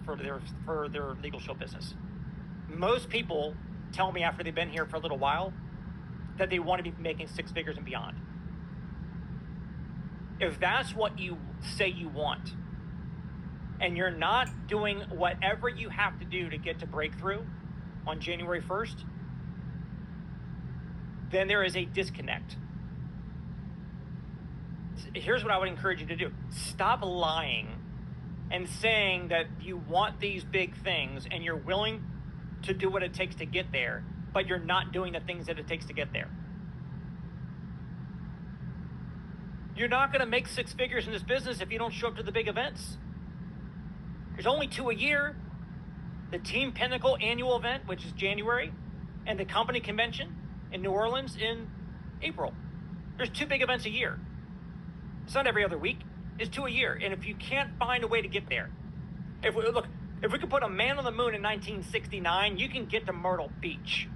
for their legal shield business. Most people tell me after they've been here for a little while that they want to be making six figures and beyond. If that's what you say you want, and you're not doing whatever you have to do to get to breakthrough on January 1st, then there is a disconnect. Here's what I would encourage you to do. Stop lying and saying that you want these big things and you're willing to do what it takes to get there, but you're not doing the things that it takes to get there. You're not going to make six figures in this business if you don't show up to the big events. There's only 2 a year. The Team Pinnacle annual event, which is January, and the company convention in New Orleans in April. There's 2 big events a year. It's not every other week. It's 2 a year. And if you can't find a way to get there, if we could put a man on the moon in 1969, you can get to Myrtle Beach.